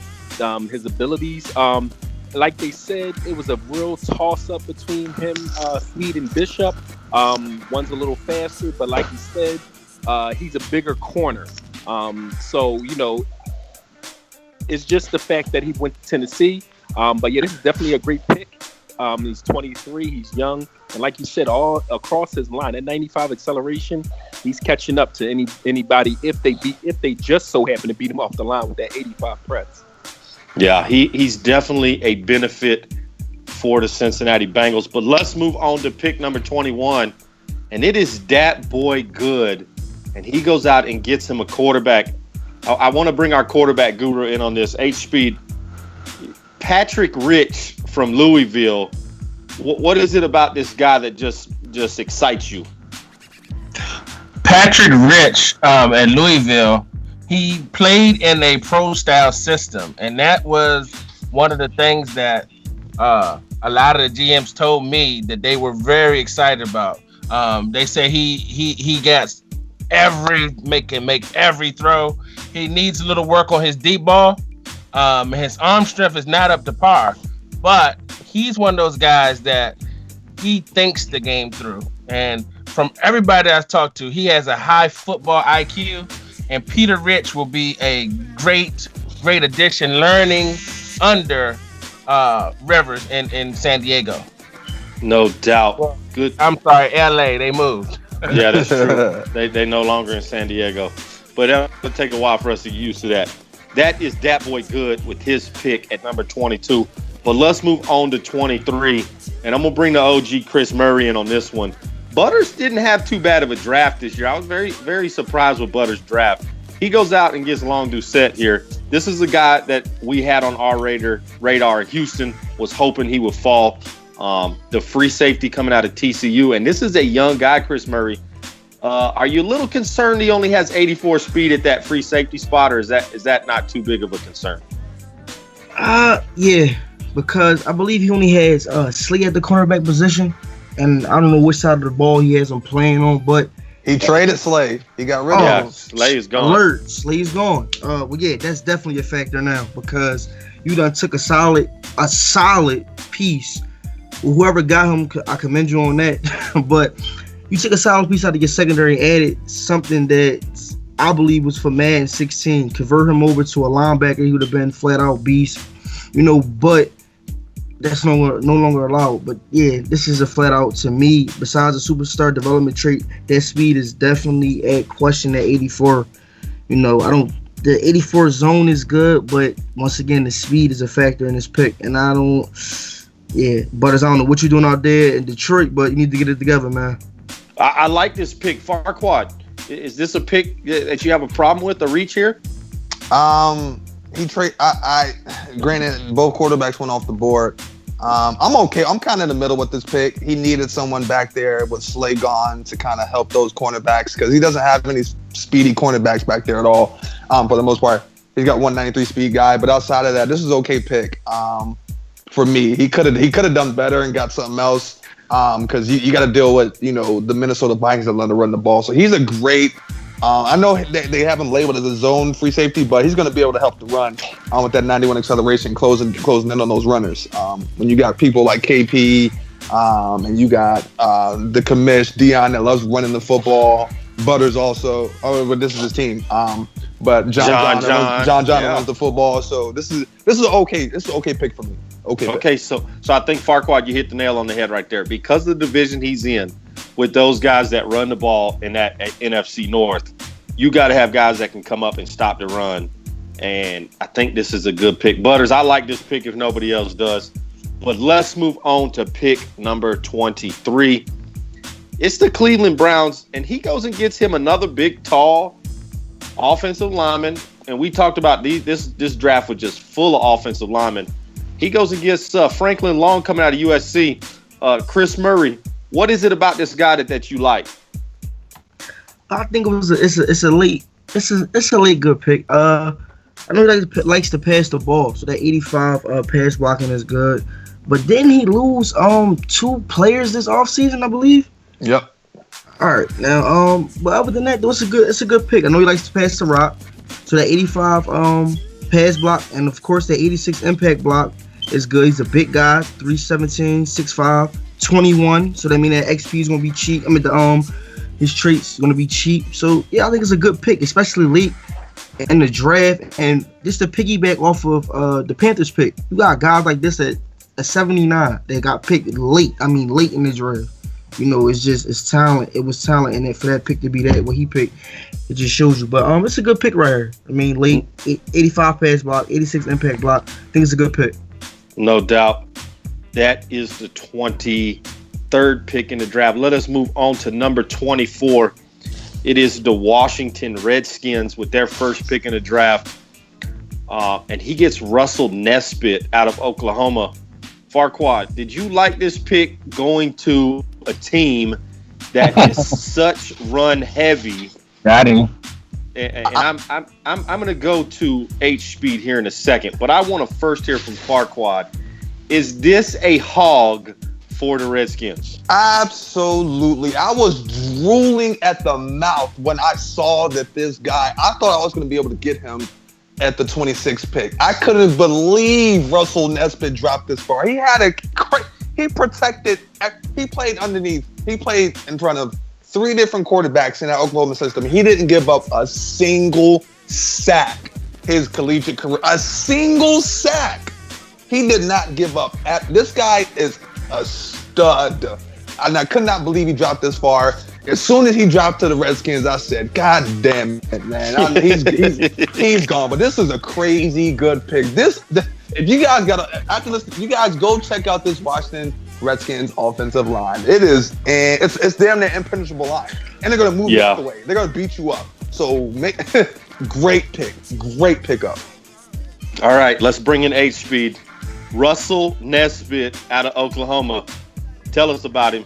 his abilities. Like they said, it was a real toss-up between him, Snead, and Bishop. One's a little faster, but like you said, he's a bigger corner. So, it's just the fact that he went to Tennessee. But yeah, this is definitely a great pick. He's 23, he's young, and like you said, all across his line, at 95 acceleration, he's catching up to anybody if they just so happen to beat him off the line with that 85 press. Yeah, he's definitely a benefit for the Cincinnati Bengals. But let's move on to pick number 21, and it is Dat Boy Good, and he goes out and gets him a quarterback. I want to bring our quarterback guru in on this. H-Speed. Patrick Rich from Louisville. What is it about this guy that just excites you? Patrick Rich at Louisville, he played in a pro-style system, and that was one of the things that a lot of the GMs told me that they were very excited about. They say he gets make every throw. He needs a little work on his deep ball. His arm strength is not up to par, but he's one of those guys that he thinks the game through. And from everybody I've talked to, he has a high football IQ, and Peter Rich will be a great addition learning under Rivers in San Diego. No doubt. Good. I'm sorry, LA, they moved. Yeah, that's true. They no longer in San Diego, but it'll take a while for us to get used to that. That is Dat Boy Good with his pick at number 22. But let's move on to 23. And I'm going to bring the OG Chris Murray in on this one. Butters didn't have too bad of a draft this year. I was very, very surprised with Butters' draft. He goes out and gets Long Doucette here. This is a guy that we had on our radar. Houston was hoping he would fall. The free safety coming out of TCU. And this is a young guy, Chris Murray. Are you a little concerned he only has 84 speed at that free safety spot, or is that not too big of a concern? Yeah, because I believe he only has Slay at the cornerback position, and I don't know which side of the ball he has him playing on, but he traded Slay. He got rid of him. Slay is gone. Alert, Slay is gone. Well, yeah, that's definitely a factor now because you done took a solid piece. Whoever got him, I commend you on that, but. You took a solid piece out of your secondary, added something that I believe was for Madden 16. Convert him over to a linebacker, he would have been flat out beast, but that's no longer allowed. But yeah, this is a flat out to me. Besides a superstar development trait, that speed is definitely at question at 84. The 84 zone is good, but once again, the speed is a factor in this pick. And Butters, I don't know what you're doing out there in Detroit, but you need to get it together, man. I like this pick. Farquad, is this a pick that you have a problem with, the reach here? Granted, both quarterbacks went off the board. I'm okay. I'm kind of in the middle with this pick. He needed someone back there with Slay gone to kind of help those cornerbacks because he doesn't have any speedy cornerbacks back there at all. For the most part, he's got 193 speed guy, but outside of that, this is an okay pick. For me, he could have done better and got something else. Because you got to deal with the Minnesota Vikings that let him run the ball. So he's a great. I know they have him labeled as a zone free safety, but he's going to be able to help the run with that 91 acceleration, closing in on those runners. When you got people like KP, and you got the commish Dion that loves running the football. Butters also. Oh, but this is his team. But John runs the football. So this is an okay pick for me. Okay, so I think Farquad, you hit the nail on the head right there. Because of the division he's in, with those guys that run the ball in that NFC North, you got to have guys that can come up and stop the run. And I think this is a good pick. Butters, I like this pick if nobody else does. But let's move on to pick number 23. It's the Cleveland Browns, and he goes and gets him another big, tall offensive lineman. And we talked about this draft was just full of offensive linemen. He goes and gets Franklin Long coming out of USC. Chris Murray, what is it about this guy that you like? I think it's a late good pick. I know he likes to pass the ball, so that 85 pass blocking is good. But didn't he lose 2 players this offseason, I believe? Yep. All right, now but other than that, it's a good pick. I know he likes to pass the rock, so that 85 pass block and of course that 86 impact block is good. He's a big guy, 317, 6'5", 21. So that means that XP is gonna be cheap. I mean his traits gonna be cheap. So yeah, I think it's a good pick, especially late in the draft. And just to piggyback off of the Panthers pick, you got guys like this at 79 that got picked late. I mean late in the draft. It's talent. It was talent in it for that pick to be that what he picked. It just shows you. But it's a good pick right here. I mean, late 85 pass block, 86 impact block. I think it's a good pick. No doubt. That is the 23rd pick in the draft. Let us move on to number 24. It is the Washington Redskins with their first pick in the draft. And he gets Russell Nesbitt out of Oklahoma. Farquad, did you like this pick going to a team that is such run heavy? Got him. And I'm going to go to H Speed here in a second, but I want to first hear from Farquad. Is this a hog for the Redskins? Absolutely. I was drooling at the mouth when I saw that this guy, I thought I was going to be able to get him at the 26th pick. I couldn't believe Russell Nesbitt dropped this far. He played underneath. He played in front of 3 different quarterbacks in that Oklahoma system. He didn't give up a single sack his collegiate career. A single sack. He did not give up. This guy is a stud. And I could not believe he dropped this far. As soon as he dropped to the Redskins, I said, God damn it, man. He's gone. But this is a crazy good pick. If you guys after this, you guys go check out this Washington Redskins offensive line. It's damn near impenetrable line. And they're going to move you out the way. They're going to beat you up. So great pick. Great pickup. All right, let's bring in H Speed. Russell Nesbitt out of Oklahoma. Tell us about him.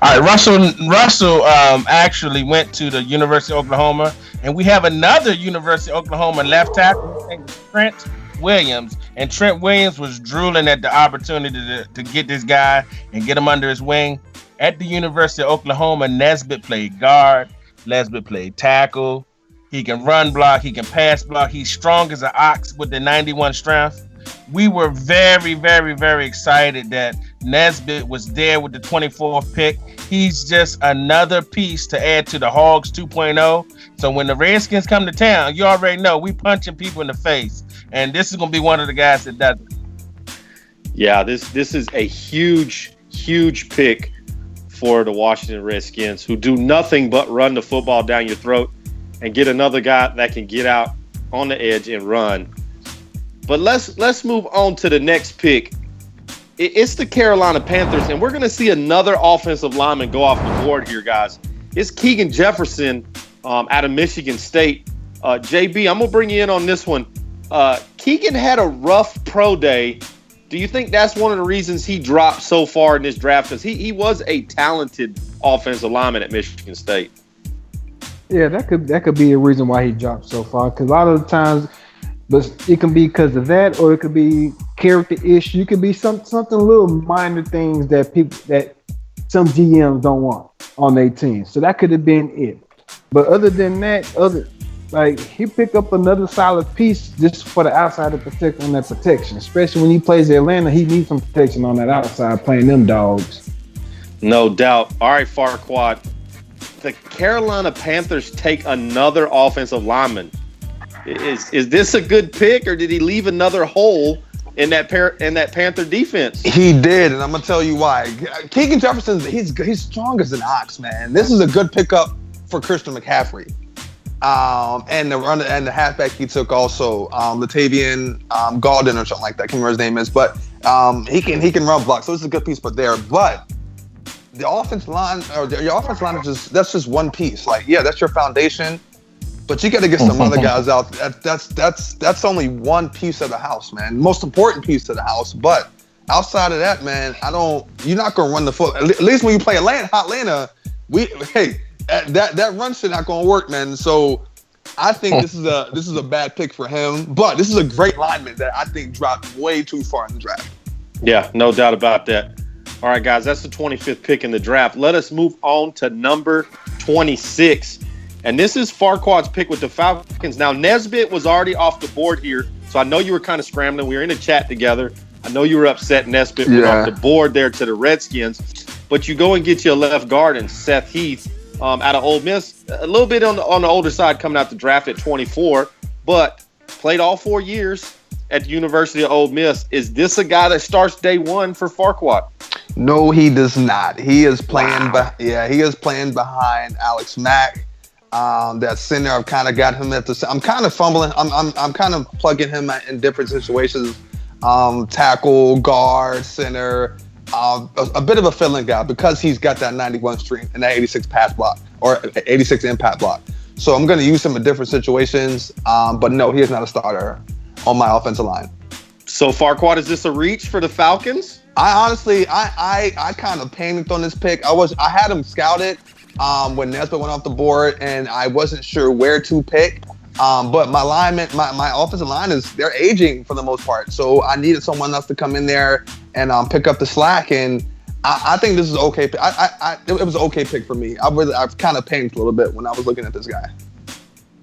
All right, Russell actually went to the University of Oklahoma, and we have another University of Oklahoma left tackle, Trent Williams. And Trent Williams was drooling at the opportunity to get this guy and get him under his wing. At the University of Oklahoma, Nesbitt played guard. Nesbitt played tackle. He can run block. He can pass block. He's strong as an ox with the 91 strength. We were very, very, very excited that Nesbitt was there with the 24th pick. He's just another piece to add to the Hogs 2.0. So when the Redskins come to town, you already know we punching people in the face. And this is going to be one of the guys that does it. Yeah, this is a huge, huge pick for the Washington Redskins, who do nothing but run the football down your throat and get another guy that can get out on the edge and run. But let's move on to the next pick. It's the Carolina Panthers, and we're going to see another offensive lineman go off the board here, guys. It's Keegan Jefferson out of Michigan State. JB, I'm going to bring you in on this one. Keegan had a rough pro day. Do you think that's one of the reasons he dropped so far in this draft? Because he was a talented offensive lineman at Michigan State. Yeah, that could be a reason why he dropped so far. Because a lot of the times, but it can be because of that, or it could be character issue. It could be something little minor things that some GMs don't want on their team. So that could have been it. But other than that, he picked up another solid piece just for the outside to protect on that protection. Especially when he plays Atlanta, he needs some protection on that outside playing them dogs. No doubt. All right, Farquad. The Carolina Panthers take another offensive lineman. Is this a good pick, or did he leave another hole in that Panther defense? He did, and I'm gonna tell you why. Keegan Jefferson, he's strong as an ox, man. This is a good pickup for Christian McCaffrey. And the halfback he took also, Latavian Gaulden or something like that. I can't remember his name is, but he can run block, so it's a good piece put there. But the offensive line, your offensive line is just one piece. That's your foundation. But you got to get some other guys out. That's only one piece of the house, man. Most important piece of the house. But outside of that, man, you're not gonna run the foot. At least when you play Atlanta, that run shit not gonna work, man. So I think this is a bad pick for him. But this is a great lineman that I think dropped way too far in the draft. Yeah, no doubt about that. All right, guys, that's the 25th pick in the draft. Let us move on to number 26. And this is Farquad's pick with the Falcons. Now, Nesbitt was already off the board here, so I know you were kind of scrambling. We were in a chat together. I know you were upset Nesbitt went off the board there to the Redskins. But you go and get your left guard and Seth Heath out of Ole Miss. A little bit on the older side coming out the draft at 24, but played all 4 years at the University of Ole Miss. Is this a guy that starts day one for Farquad? No, he does not. He is playing. He is playing behind Alex Mack. That center, I've kind of got him I'm kind of fumbling. I'm kind of plugging him in different situations. Tackle, guard, center, a bit of a filling guy because he's got that 91 streak and that 86 pass block or 86 impact block. So I'm going to use him in different situations. But no, he is not a starter on my offensive line. So Farquad, is this a reach for the Falcons? I honestly kind of panicked on this pick. I had him scouted when Nesbitt went off the board, and I wasn't sure where to pick. But my offensive line they're aging for the most part. So I needed someone else to come in there and pick up the slack. And I think this is okay. It was an okay pick for me. I've kind of panicked a little bit when I was looking at this guy.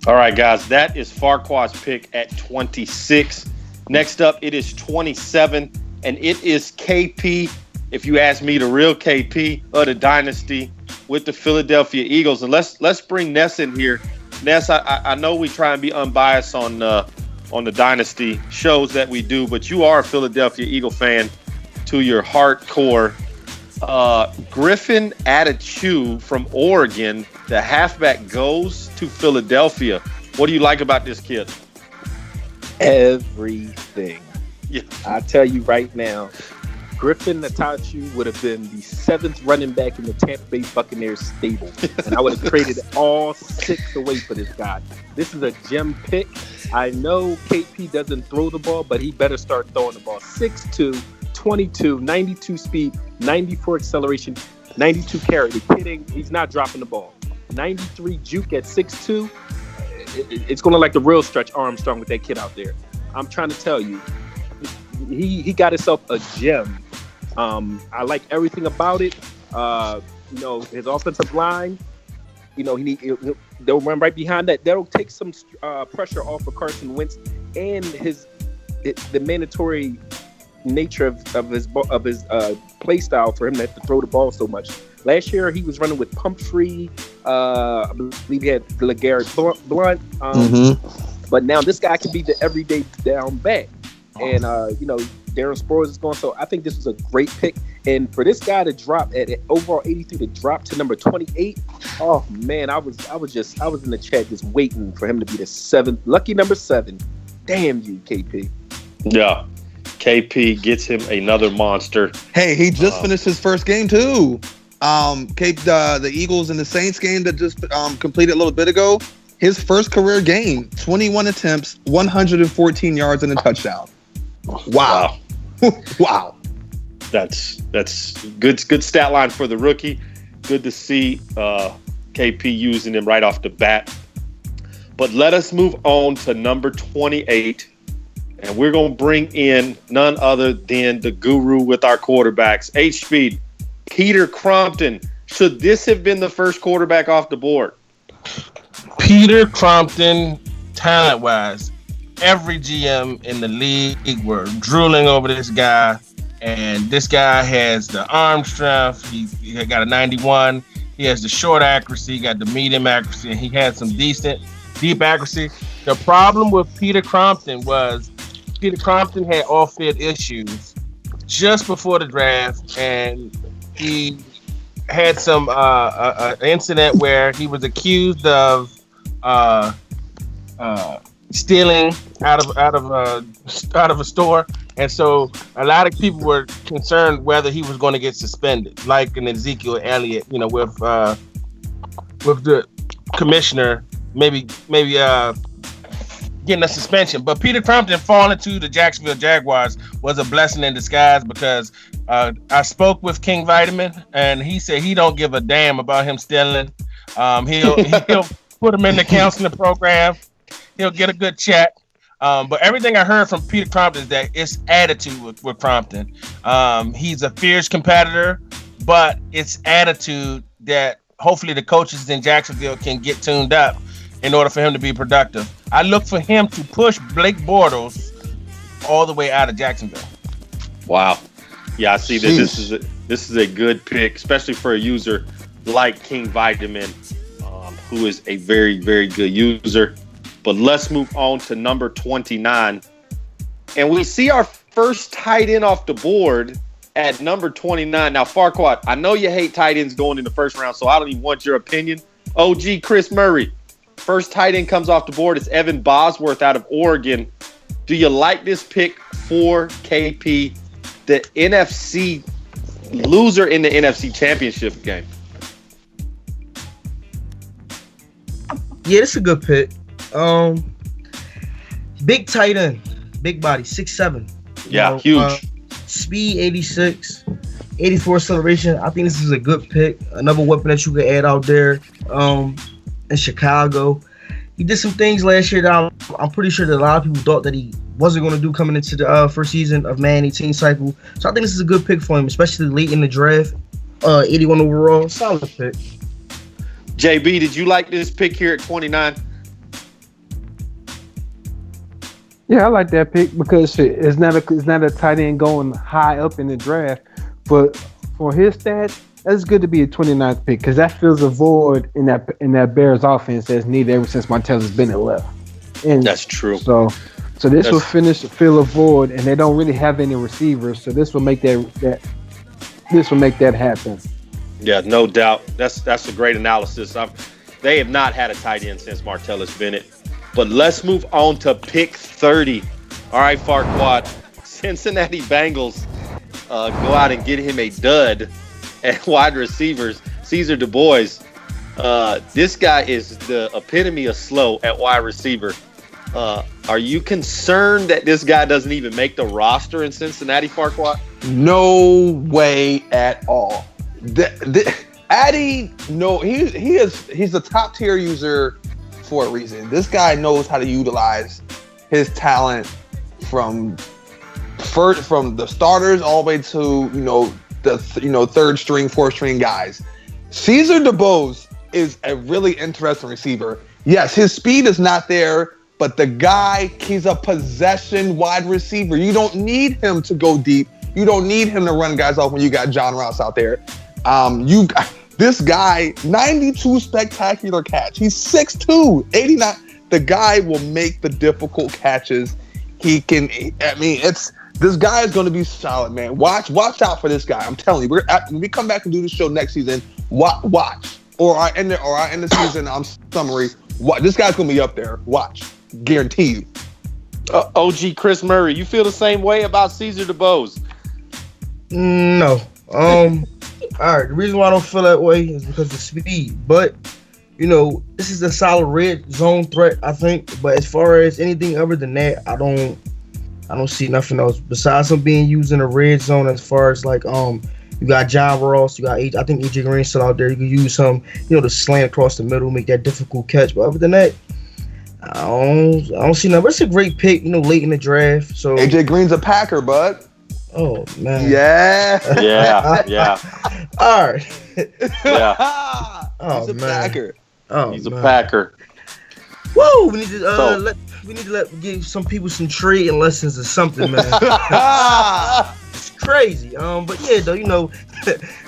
All right, guys, that is Farquad's pick at 26. Next up, it is 27, and it is KP. If you ask me, the real KP of the Dynasty with the Philadelphia Eagles. And let's bring Ness in here. Ness, I know we try and be unbiased on the Dynasty shows that we do, but you are a Philadelphia Eagle fan to your heart core. Griffin Adechu from Oregon, the halfback, goes to Philadelphia. What do you like about this kid? Everything. Yeah. I tell you right now, Griffin Adechu would have been the 7th running back in the Tampa Bay Buccaneers stable, and I would have traded all 6 away for this guy. This is a gem pick. I know KP doesn't throw the ball, but he better start throwing the ball. 6'2", 22, 92 speed, 94 acceleration, 92 carry. The kidding, he's not dropping the ball. 93 juke at 6'2". It's going to look like the real Stretch Armstrong with that kid out there. I'm trying to tell you, he got himself a gem. I like everything about it. His offensive line, they'll run right behind that. That'll take some pressure off of Carson Wentz and the mandatory nature of his play style for him to have to throw the ball so much. Last year, he was running with Pumphrey. I believe he had LeGarrette Blount. But now this guy can be the everyday down back. And, Darren Sproles is going. So I think this is a great pick. And for this guy to drop at overall 83 to drop to number 28, oh, man, I was in the chat just waiting for him to be the 7th. Lucky number 7. Damn you, KP. Yeah. KP gets him another monster. Hey, he just finished his first game too. The Eagles and the Saints game that just completed a little bit ago. His first career game, 21 attempts, 114 yards and a touchdown. Wow. Wow. That's good stat line for the rookie. Good to see KP using him right off the bat. But let us move on to number 28. And we're going to bring in none other than the guru with our quarterbacks, H-Speed, Peter Crompton. Should this have been the first quarterback off the board? Peter Crompton, talent-wise, every GM in the league were drooling over this guy. And this guy has the arm strength. He got a 91. He has the short accuracy. He got the medium accuracy. And he had some decent deep accuracy. The problem with Peter Crompton was Peter Crompton had off-field issues just before the draft, and he had some incident where he was accused of stealing out of a store, and so a lot of people were concerned whether he was going to get suspended, like an Ezekiel Elliott, with the commissioner maybe getting a suspension. But Peter Crompton falling to the Jacksonville Jaguars was a blessing in disguise, because I spoke with King Vitamin, and he said he don't give a damn about him stealing. He'll put him in the counseling program. He'll get a good check. But everything I heard from Peter Crompton is that it's attitude with Crompton. He's a fierce competitor, but it's attitude that hopefully the coaches in Jacksonville can get tuned up in order for him to be productive. I look for him to push Blake Bortles all the way out of Jacksonville. Wow. Yeah, I see that this is a good pick, especially for a user like King Vitamin, who is a very, very good user. But let's move on to number 29. And we see our first tight end off the board at number 29. Now, Farquaad, I know you hate tight ends going in the first round, so I don't even want your opinion. OG Chris Murray. First tight end comes off the board. It's Evan Bosworth out of Oregon. Do you like this pick for KP, the NFC loser in the NFC Championship game? Yeah, this is a good pick. Big tight end, big body, 6'7". Yeah, huge. Speed 86, 84 acceleration. I think this is a good pick. Another weapon that you could add out there. In Chicago, he did some things last year that I'm pretty sure that a lot of people thought that he wasn't going to do coming into the first season of Madden 18 cycle. So I think this is a good pick for him, especially late in the draft. 81 overall, solid pick. JB, did you like this pick here at 29? Yeah, I like that pick because it's not a tight end going high up in the draft, but for his stats, that's good to be a 29th pick because that fills a void in that Bears offense that's needed ever since Martellus Bennett left. And that's true. So this will fill a void, and they don't really have any receivers, so this will make that happen. Yeah, no doubt. That's a great analysis. They have not had a tight end since Martellus Bennett. But let's move on to pick 30. All right, Farquaad. Cincinnati Bengals go out and get him a dud at wide receivers. Cesar Du Bois. This guy is the epitome of slow at wide receiver. Are you concerned that this guy doesn't even make the roster in Cincinnati, Farquaad? No way at all. Addy, no, he's a top tier user for a reason. This guy knows how to utilize his talent from the starters all the way to the third string, fourth string guys. Cesar Du Bois is a really interesting receiver. Yes, his speed is not there, but the guy, he's a possession wide receiver. You don't need him to go deep. You don't need him to run guys off when you got John Ross out there. This guy, 92 spectacular catch. He's 6'2", 89. The guy will make the difficult catches. He can. I mean, this guy is going to be solid, man. Watch out for this guy. I'm telling you. When we come back and do the show next season, watch. Or I end the season summary. This guy's going to be up there. Watch. Guarantee you. OG Chris Murray, you feel the same way about Caesar DeBose? No. All right. The reason why I don't feel that way is because of speed. But this is a solid red zone threat, I think. But as far as anything other than that, I don't see nothing else besides him being used in a red zone. As far as like you got John Ross, you got I think AJ Green's still out there. You can use him, to slant across the middle, make that difficult catch. But other than that, I don't see nothing. It's a great pick, late in the draft. So AJ Green's a Packer, bud. Oh man. Yeah. Yeah. All right. Yeah. Oh He's a man. Packer. Oh, He's a man. Packer. Woo! We need to give some people some trading lessons or something, man. It's crazy. But yeah, though,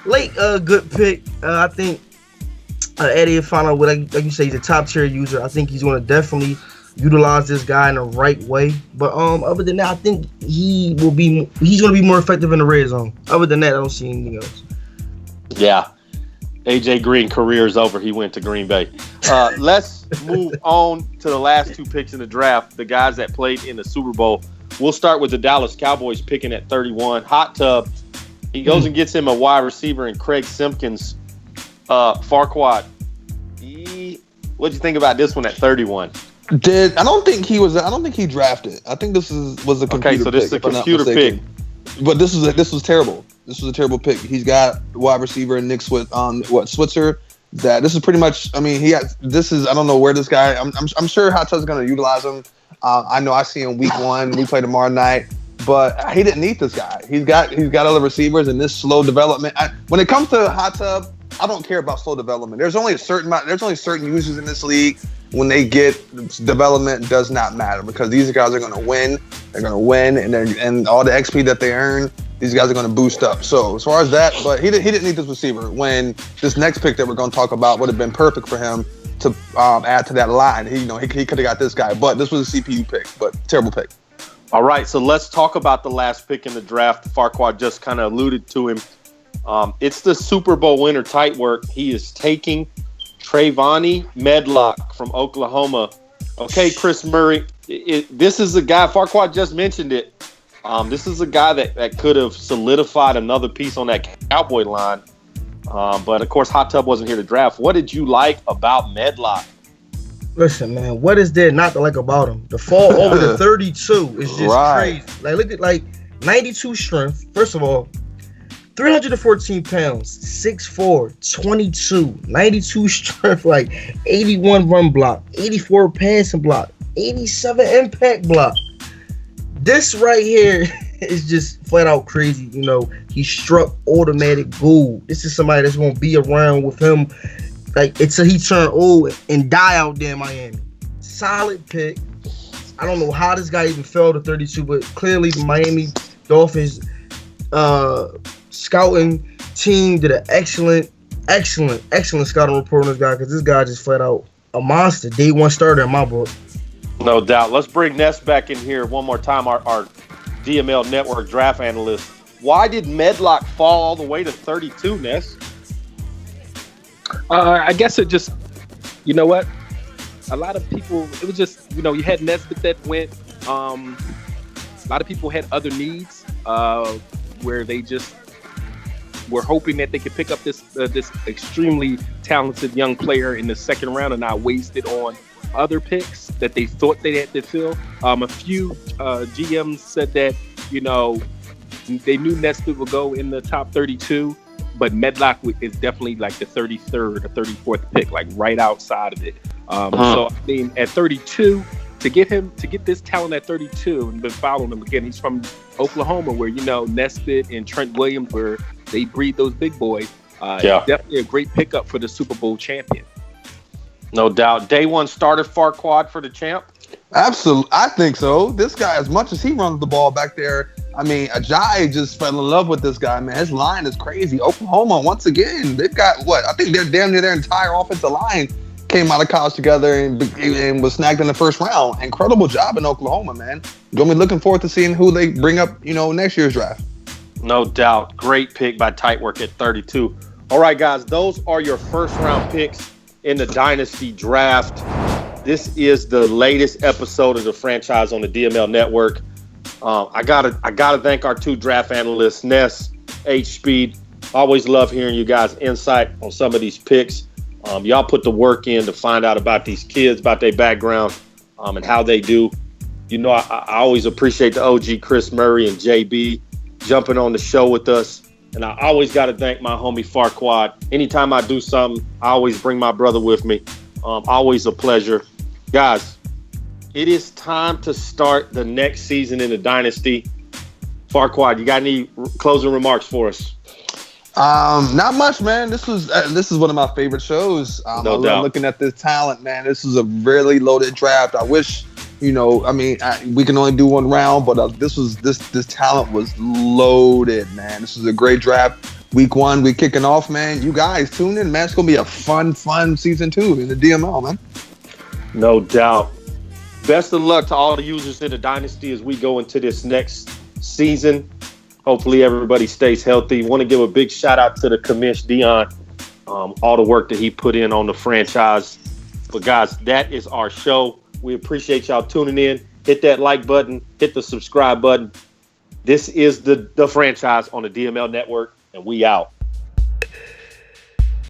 late good pick. I think Eddie found out what like you say, he's a top tier user. I think he's going to definitely utilize this guy in the right way. But other than that, I think he's going to be more effective in the red zone. Other than that, I don't see anything else. Yeah. AJ Green career is over. He went to Green Bay. Let's move on to the last two picks in the draft, the guys that played in the Super Bowl. We'll start with the Dallas Cowboys picking at 31. Hot Tub. He goes and gets him a wide receiver in Craig Simpkins. Farquad. What'd you think about this one at 31? I don't think he drafted. I think this was a computer pick. Okay, so this is a computer pick. But this was terrible. This was a terrible pick. He's got wide receiver Nick Switzer. That this is pretty much. I mean, I don't know where this guy. I'm sure Hot Tub's going to utilize him. I know I see him week 1. We play tomorrow night, but he didn't need this guy. He's got other receivers and this slow development. When it comes to Hot Tub, I don't care about slow development. There's only certain users in this league. When they get development, does not matter because these guys are going to win. They're going to win, and all the XP that they earn, these guys are going to boost up. So as far as that, but he didn't need this receiver. When this next pick that we're going to talk about would have been perfect for him to add to that line. He could have got this guy, but this was a CPU pick, but terrible pick. All right, so let's talk about the last pick in the draft. Farquad just kind of alluded to him. It's the Super Bowl winner tight work. He is taking Trayvon Medlock from Oklahoma. Okay, Chris Murray. This is a guy, Farquad just mentioned it. This is a guy that could have solidified another piece on that Cowboy line. But, of course, Hot Tub wasn't here to draft. What did you like about Medlock? Listen, man, what is there not to like about him? The fall over the 32 is just crazy. Like, look at 92 strength. First of all, 314 pounds, 6'4", 22, 92 strength, 81 run block, 84 passing block, 87 impact block. This right here is just flat out crazy. He struck automatic gold. This is somebody that's going to be around with him until he turn old and die out there in Miami. Solid pick. I don't know how this guy even fell to 32, but clearly the Miami Dolphins scouting team did an excellent scouting report on this guy because this guy just flat out a monster. Day one starter in my book. No doubt. Let's bring Ness back in here one more time, our DML Network draft analyst. Why did Medlock fall all the way to 32, Ness? I guess it just, you know what? A lot of people, it was just, you had Nesbitt that went. A lot of people had other needs where they just were hoping that they could pick up this extremely talented young player in the second round and not waste it on other picks that they thought they had to fill. A few GMs said that, they knew Nesbitt would go in the top 32, but Medlock is definitely the 33rd or 34th pick, right outside of it. So, I mean, at 32, to get this talent at 32 and been following him again, he's from Oklahoma where, Nesbitt and Trent Williams, where they breed those big boys. Definitely a great pickup for the Super Bowl champion. No doubt. Day one starter Farquad for the champ? Absolutely. I think so. This guy, as much as he runs the ball back there, I mean, Ajayi just fell in love with this guy, man. His line is crazy. Oklahoma, once again, they've got I think they're damn near their entire offensive line came out of college together and was snagged in the first round. Incredible job in Oklahoma, man. Going to be looking forward to seeing who they bring up, next year's draft. No doubt. Great pick by Tightwork at 32. All right, guys, those are your first round picks in the Dynasty draft. this is the latest episode of the franchise on the DML Network. I gotta thank our two draft analysts, Ness, H Speed. Always love hearing you guys' insight on some of these picks. Y'all put the work in to find out about these kids, about their background, and how they do. You know, I always appreciate the OG Chris Murray and JB jumping on the show with us. And I always got to thank my homie Farquad. Anytime I do something, I always bring my brother with me. Always a pleasure. Guys, it is time to start the next season in the Dynasty. Farquad, you got any closing remarks for us? Not much, man. This is one of my favorite shows. I love looking at this talent, man. This is a really loaded draft. I wish, we can only do one round, but this talent was loaded, man. This is a great draft. Week 1, we kicking off, man. You guys tune in, man. It's gonna be a fun season 2 in the DML, man. No doubt. Best of luck to all the users in the Dynasty as we go into this next season. Hopefully everybody stays healthy. Want to give a big shout out to the commish, Dion. All the work that he put in on the franchise. But guys, that is our show. We appreciate y'all tuning in. Hit that like button. Hit the subscribe button. This is the franchise on the DML Network, and we out.